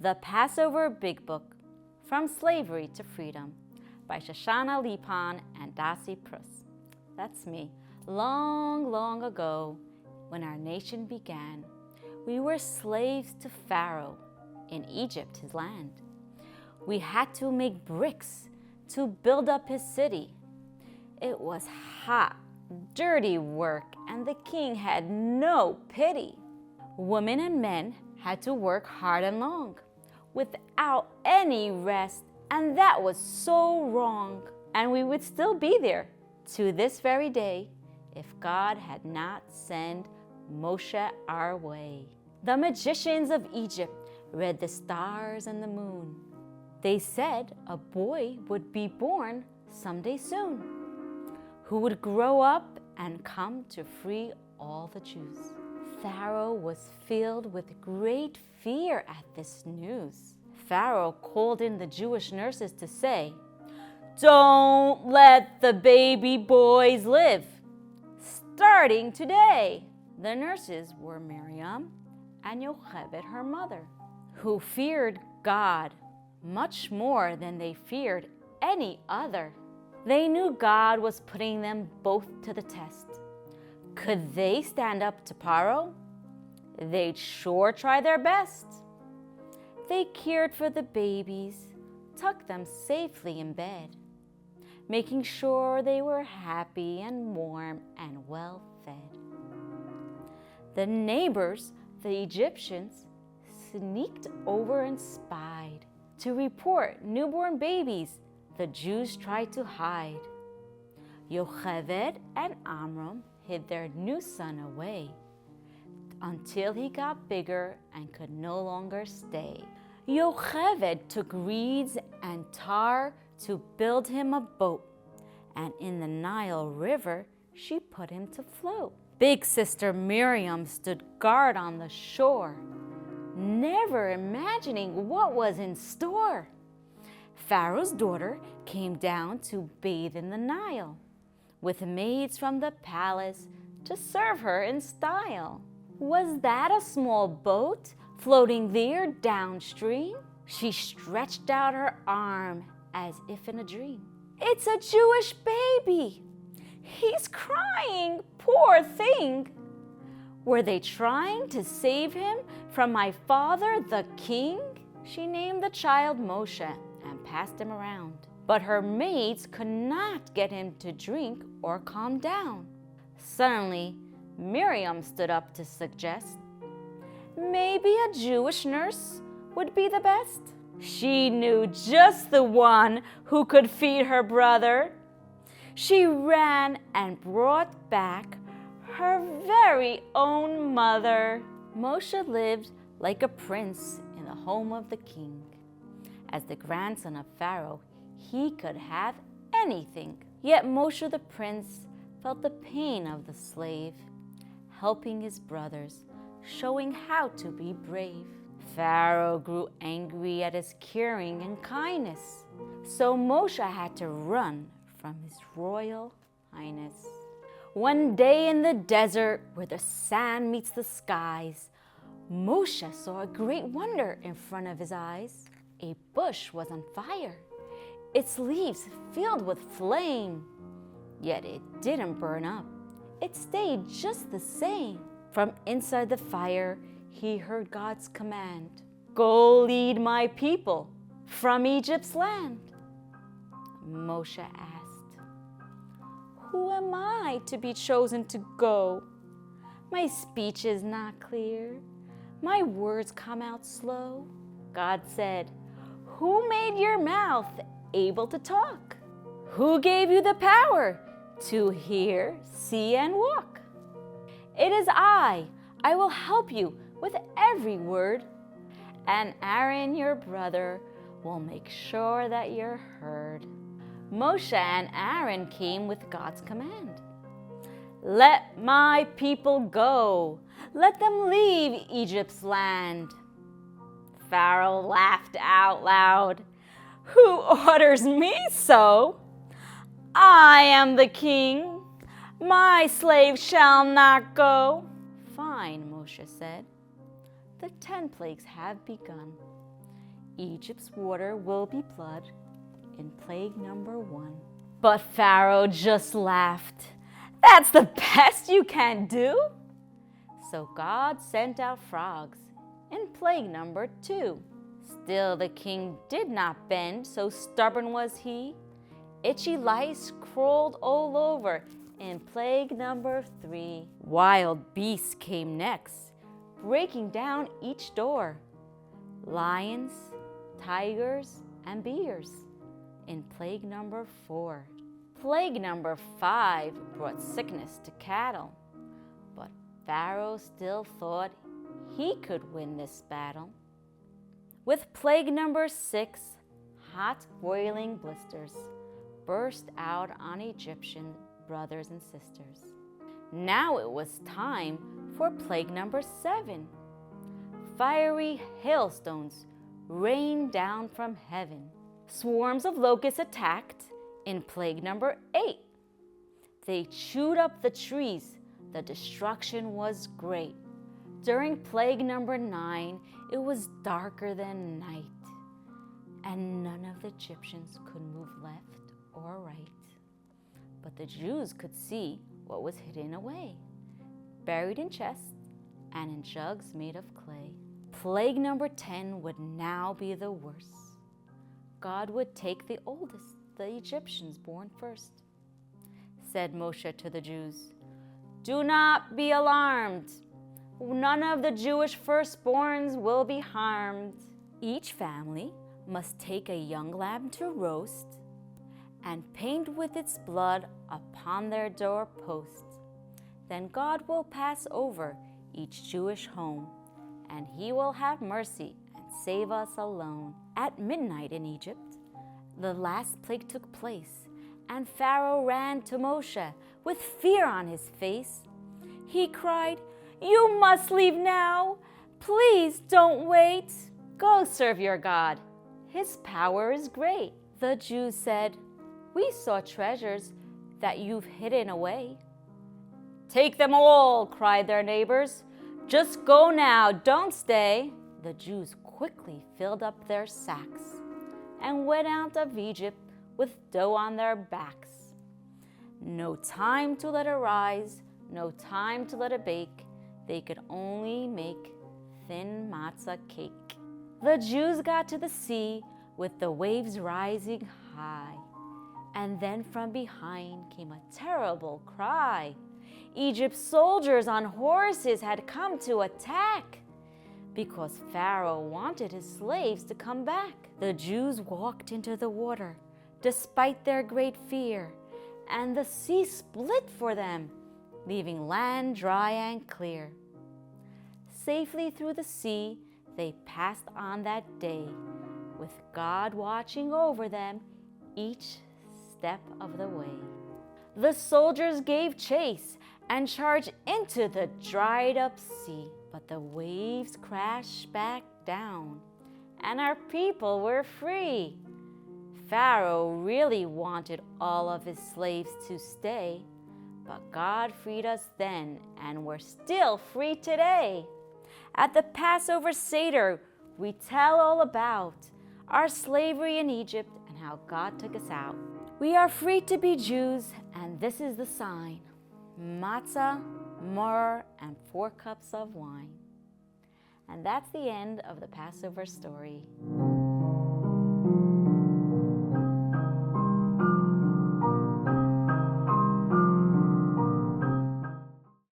The Passover Big Book, From Slavery to Freedom, by Shoshana Lipan and Dassie Prus. That's me. Long, long ago, when our nation began, we were slaves to Pharaoh in Egypt, his land. We had to make bricks to build up his city. It was hot, dirty work, and the king had no pity. Women and men had to work hard and long, without any rest, and that was so wrong. And we would still be there to this very day if God had not sent Moshe our way. The magicians of Egypt read the stars and the moon. They said a boy would be born someday soon, who would grow up and come to free all the Jews. Pharaoh was filled with great fear at this news. Pharaoh called in the Jewish nurses to say, "Don't let the baby boys live, starting today." The nurses were Miriam and Yocheved, her mother, who feared God much more than they feared any other. They knew God was putting them both to the test. Could they stand up to Pharaoh? They'd sure try their best. They cared for the babies, tucked them safely in bed, making sure they were happy and warm and well fed. The neighbors, the Egyptians, sneaked over and spied to report newborn babies the Jews tried to hide. Yocheved and Amram hid their new son away until he got bigger and could no longer stay. Yocheved took reeds and tar to build him a boat, and in the Nile River she put him to float. Big sister Miriam stood guard on the shore, never imagining what was in store. Pharaoh's daughter came down to bathe in the Nile, with maids from the palace to serve her in style. Was that a small boat floating there downstream? She stretched out her arm as if in a dream. "It's a Jewish baby. He's crying, poor thing. Were they trying to save him from my father, the king?" She named the child Moshe and passed him around. But her maids could not get him to drink or calm down. Suddenly, Miriam stood up to suggest, maybe a Jewish nurse would be the best. She knew just the one who could feed her brother. She ran and brought back her very own mother. Moshe lived like a prince in the home of the king. As the grandson of Pharaoh, he could have anything. Yet Moshe the prince felt the pain of the slave, helping his brothers, showing how to be brave. Pharaoh grew angry at his caring and kindness, so Moshe had to run from his royal highness. One day in the desert where the sand meets the skies, Moshe saw a great wonder in front of his eyes. A bush was on fire, its leaves filled with flame, yet it didn't burn up. It stayed just the same. From inside the fire, he heard God's command, "Go lead my people from Egypt's land." Moshe asked, "Who am I to be chosen to go? My speech is not clear. My words come out slow." God said, "Who made your mouth able to talk? Who gave you the power to hear, see, and walk? It is I will help you with every word, and Aaron, your brother, will make sure that you're heard." Moshe and Aaron came with God's command. "Let my people go. Let them leave Egypt's land." Pharaoh laughed out loud. "Who orders me so? I am the king. My slave shall not go." "Fine," Moshe said. "The 10 plagues have begun. Egypt's water will be blood in plague number 1. But Pharaoh just laughed. That's the best you can do? So God sent out frogs in plague number 2. Still the king did not bend, so stubborn was he. Itchy lice crawled all over in plague number 3. Wild beasts came next, breaking down each door. Lions, tigers, and bears in plague number 4. Plague number 5 brought sickness to cattle, but Pharaoh still thought he could win this battle. With plague number 6, hot boiling blisters burst out on Egyptian brothers and sisters. Now it was time for plague number 7. Fiery hailstones rained down from heaven. Swarms of locusts attacked in plague number 8. They chewed up the trees. The destruction was great. During plague number 9, it was darker than night, and none of the Egyptians could move left or right. But the Jews could see what was hidden away, buried in chests and in jugs made of clay. Plague number 10 would now be the worst. God would take the oldest, the Egyptians born first. Said Moshe to the Jews, "Do not be alarmed. None of the Jewish firstborns will be harmed. Each family must take a young lamb to roast and paint with its blood upon their doorposts. Then God will pass over each Jewish home, and he will have mercy and save us alone." At midnight in Egypt, the last plague took place, and Pharaoh ran to Moshe with fear on his face. He cried, "You must leave now. Please don't wait. Go serve your God. His power is great." The Jews said, "We saw treasures that you've hidden away." "Take them all," cried their neighbors. "Just go now, don't stay." The Jews quickly filled up their sacks and went out of Egypt with dough on their backs. No time to let it rise, no time to let it bake. They could only make thin matzah cake. The Jews got to the sea with the waves rising high, and then from behind came a terrible cry. Egypt's soldiers on horses had come to attack because Pharaoh wanted his slaves to come back. The Jews walked into the water despite their great fear, and the sea split for them, leaving land dry and clear. Safely through the sea they passed on that day, with God watching over them each step of the way. The soldiers gave chase and charged into the dried up sea, but the waves crashed back down, and our people were free. Pharaoh really wanted all of his slaves to stay, but God freed us then, and we're still free today. At the Passover Seder, we tell all about our slavery in Egypt and how God took us out. We are free to be Jews, and this is the sign: matzah, myrrh, and 4 cups of wine. And that's the end of the Passover story.